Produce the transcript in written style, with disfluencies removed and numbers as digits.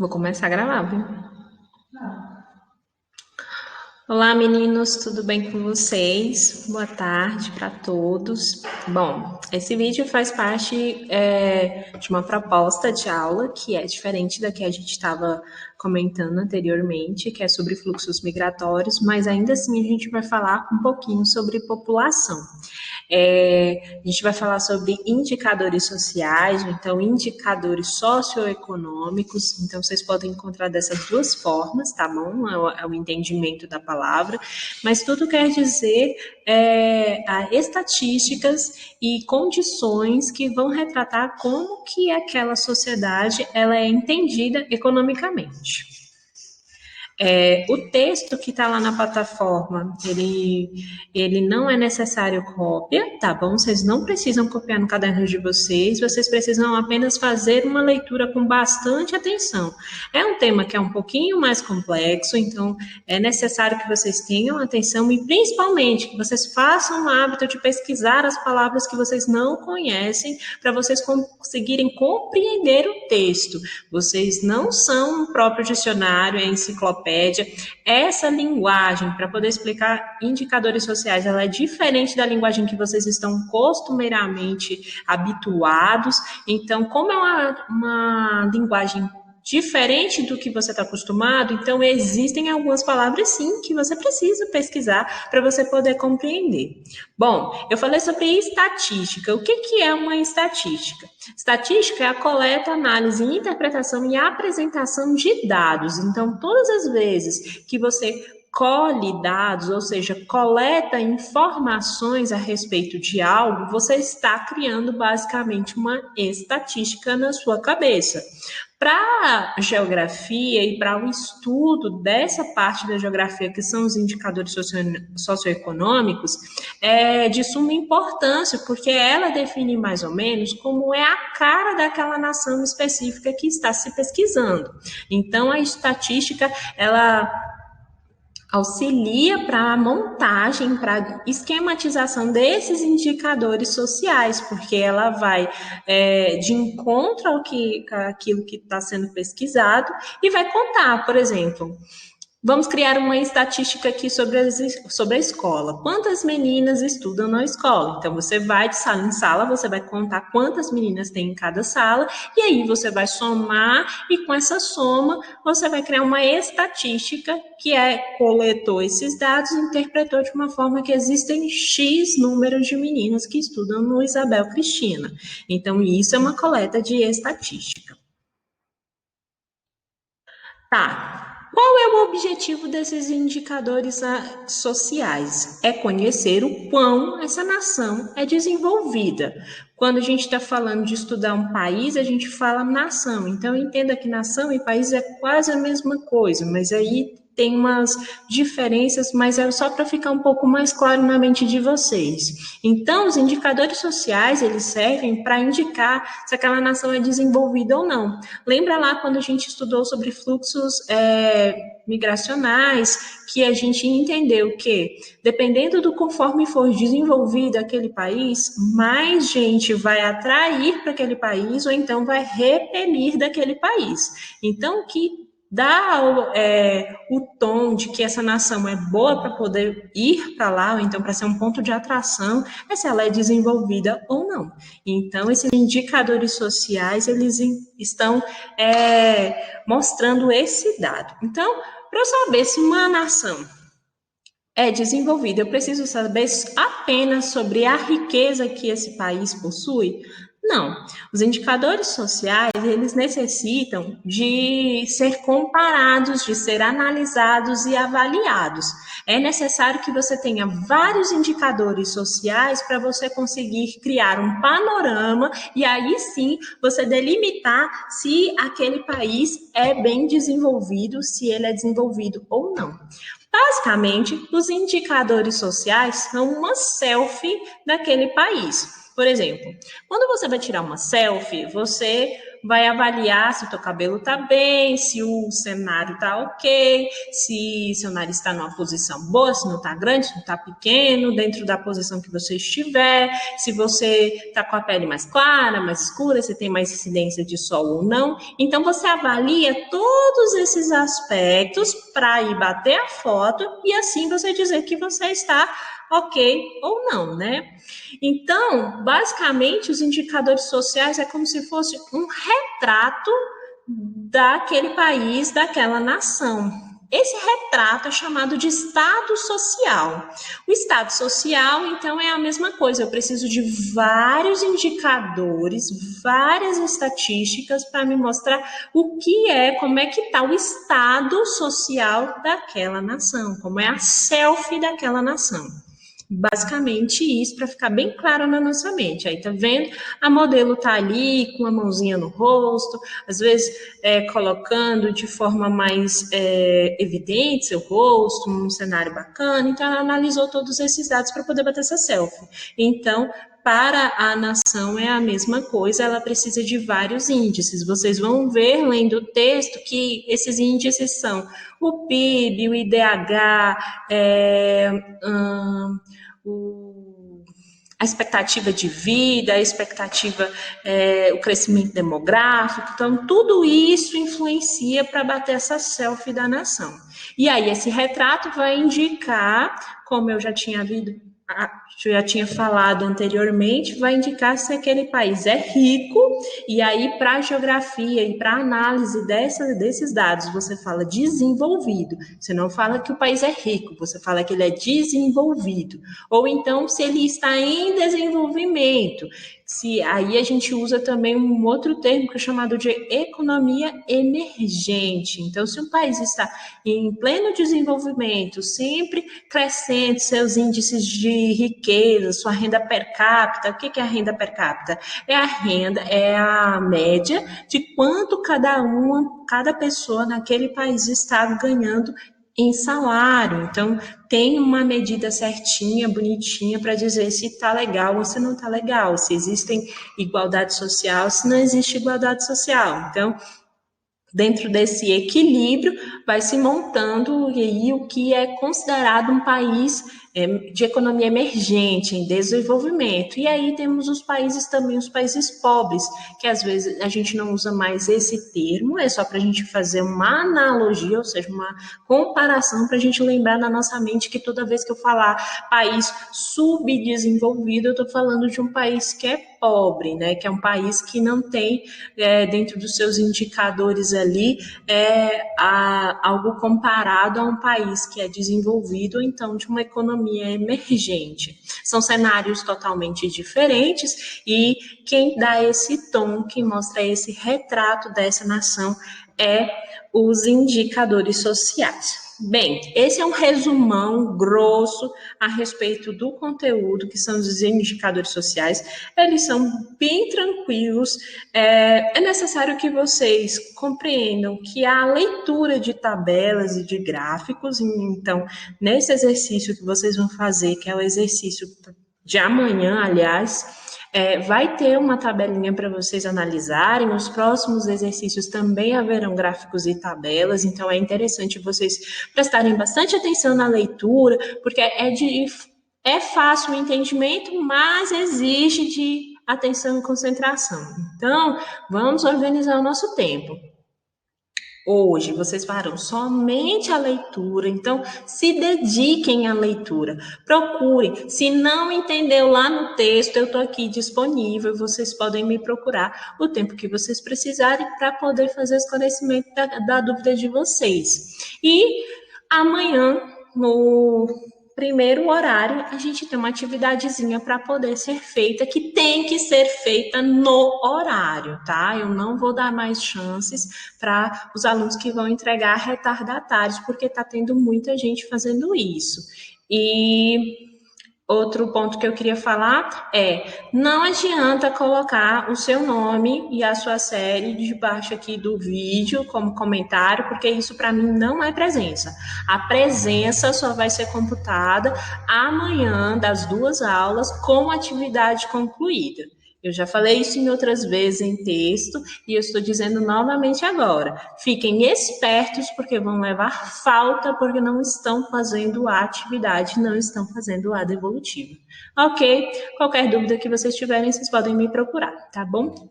Vou começar a gravar, viu? Olá, meninos, tudo bem com vocês? Boa tarde para todos. Bom, esse vídeo faz parte de uma proposta de aula que é diferente da que a gente estava comentando anteriormente, que é sobre fluxos migratórios, mas ainda assim a gente vai falar um pouquinho sobre população. A gente vai falar sobre indicadores sociais, ou então indicadores socioeconômicos. Então, vocês podem encontrar dessas duas formas, tá bom? É o entendimento da palavra. Mas tudo quer dizer estatísticas e condições que vão retratar como que aquela sociedade ela é entendida economicamente. O texto que está lá na plataforma, ele não é necessário cópia, tá bom? Vocês não precisam copiar no caderno de vocês precisam apenas fazer uma leitura com bastante atenção. É um tema que é um pouquinho mais complexo, então é necessário que vocês tenham atenção e principalmente que vocês façam o hábito de pesquisar as palavras que vocês não conhecem para vocês conseguirem compreender o texto. Vocês não são um próprio dicionário, é enciclopédia. Essa linguagem, para poder explicar indicadores sociais, ela é diferente da linguagem que vocês estão costumeiramente habituados. Então, como é uma linguagem diferente do que você está acostumado, então existem algumas palavras sim que você precisa pesquisar para você poder compreender. Bom, eu falei sobre estatística. O que é uma estatística? Estatística é a coleta, análise, interpretação e apresentação de dados. Então, todas as vezes que você colhe dados, ou seja, coleta informações a respeito de algo, você está criando basicamente uma estatística na sua cabeça. Para a geografia e para o estudo dessa parte da geografia, que são os indicadores socioeconômicos, é de suma importância, porque ela define mais ou menos como é a cara daquela nação específica que está se pesquisando. Então, a estatística, ela auxilia para a montagem, para a esquematização desses indicadores sociais, porque ela vai de encontro àquilo que está sendo pesquisado e vai contar, por exemplo, vamos criar uma estatística aqui sobre a escola. Quantas meninas estudam na escola? Então, você vai de sala em sala, você vai contar quantas meninas tem em cada sala, e aí você vai somar, e com essa soma, você vai criar uma estatística que coletou esses dados e interpretou de uma forma que existem X números de meninas que estudam no Isabel Cristina. Então, isso é uma coleta de estatística. Tá. Qual é o objetivo desses indicadores sociais? É conhecer o quão essa nação é desenvolvida. Quando a gente está falando de estudar um país, a gente fala nação. Então, entenda que nação e país é quase a mesma coisa, mas aí tem umas diferenças, mas é só para ficar um pouco mais claro na mente de vocês. Então, os indicadores sociais, eles servem para indicar se aquela nação é desenvolvida ou não. Lembra lá quando a gente estudou sobre fluxos migracionais, que a gente entendeu que, dependendo do conforme for desenvolvido aquele país, mais gente vai atrair para aquele país ou então vai repelir daquele país. Então, que dá o tom de que essa nação é boa para poder ir para lá, ou então para ser um ponto de atração, é se ela é desenvolvida ou não. Então, esses indicadores sociais, eles estão mostrando esse dado. Então, para eu saber se uma nação é desenvolvida, eu preciso saber apenas sobre a riqueza que esse país possui? Não. Os indicadores sociais, eles necessitam de ser comparados, de ser analisados e avaliados. É necessário que você tenha vários indicadores sociais para você conseguir criar um panorama e aí sim você delimitar se aquele país é bem desenvolvido, se ele é desenvolvido ou não. Basicamente, os indicadores sociais são uma selfie daquele país. Por exemplo, quando você vai tirar uma selfie, você vai avaliar se o teu cabelo está bem, se o cenário está ok, se seu nariz está numa posição boa, se não está grande, se não está pequeno, dentro da posição que você estiver, se você está com a pele mais clara, mais escura, se tem mais incidência de sol ou não. Então, você avalia todos esses aspectos para ir bater a foto e assim você dizer que você está ok ou não, né? Então, basicamente, os indicadores sociais é como se fosse um retrato daquele país, daquela nação. Esse retrato é chamado de estado social. O estado social, então, é a mesma coisa. Eu preciso de vários indicadores, várias estatísticas para me mostrar o que é, como é que está o estado social daquela nação, como é a selfie daquela nação. Basicamente isso, para ficar bem claro na nossa mente. Aí, tá vendo? A modelo tá ali com a mãozinha no rosto, às vezes colocando de forma mais evidente seu rosto, num cenário bacana. Então, ela analisou todos esses dados para poder bater essa selfie. Então, para a nação é a mesma coisa, ela precisa de vários índices. Vocês vão ver, lendo o texto, que esses índices são o PIB, o IDH, a expectativa de vida, a expectativa, o crescimento demográfico. Então, tudo isso influencia para bater essa selfie da nação. E aí, esse retrato vai indicar, como eu já tinha falado anteriormente, vai indicar se aquele país é rico, e aí para a geografia e para a análise desses dados, você fala desenvolvido, você não fala que o país é rico, você fala que ele é desenvolvido, ou então se ele está em desenvolvimento. Aí a gente usa também um outro termo que é chamado de economia emergente. Então, se um país está em pleno desenvolvimento, sempre crescendo seus índices de riqueza, sua renda per capita, o que é a renda per capita? É a média de quanto cada pessoa naquele país está ganhando em salário. Então, tem uma medida certinha, bonitinha, para dizer se está legal ou se não está legal, se existe igualdade social, se não existe igualdade social. Então, dentro desse equilíbrio, vai se montando aí o que é considerado um país de economia emergente, em desenvolvimento. E aí temos os países também, os países pobres, que às vezes a gente não usa mais esse termo, é só para a gente fazer uma analogia, ou seja, uma comparação, para a gente lembrar na nossa mente que toda vez que eu falar país subdesenvolvido, eu estou falando de um país que é pobre, né? Que é um país que não tem dentro dos seus indicadores ali algo comparado a um país que é desenvolvido, ou então de uma economia emergente. São cenários totalmente diferentes e quem dá esse tom, quem mostra esse retrato dessa nação é os indicadores sociais. Bem, esse é um resumão grosso a respeito do conteúdo, que são os indicadores sociais. Eles são bem tranquilos. É necessário que vocês compreendam que a leitura de tabelas e de gráficos, então, nesse exercício que vocês vão fazer, que é o exercício de amanhã, aliás, vai ter uma tabelinha para vocês analisarem. Os próximos exercícios também haverão gráficos e tabelas, então é interessante vocês prestarem bastante atenção na leitura, porque é fácil o entendimento, mas exige de atenção e concentração. Então, vamos organizar o nosso tempo. Hoje vocês farão somente a leitura, então se dediquem à leitura, procurem. Se não entendeu lá no texto, eu estou aqui disponível, vocês podem me procurar o tempo que vocês precisarem para poder fazer esclarecimento da dúvida de vocês. E amanhã, no primeiro horário, a gente tem uma atividadezinha para poder ser feita, que tem que ser feita no horário, tá? Eu não vou dar mais chances para os alunos que vão entregar retardatários, porque está tendo muita gente fazendo isso. E outro ponto que eu queria falar não adianta colocar o seu nome e a sua série debaixo aqui do vídeo como comentário, porque isso para mim não é presença. A presença só vai ser computada amanhã das 2 aulas com atividade concluída. Eu já falei isso em outras vezes em texto e eu estou dizendo novamente agora. Fiquem espertos porque vão levar falta porque não estão fazendo a atividade, não estão fazendo a devolutiva. Ok? Qualquer dúvida que vocês tiverem, vocês podem me procurar, tá bom?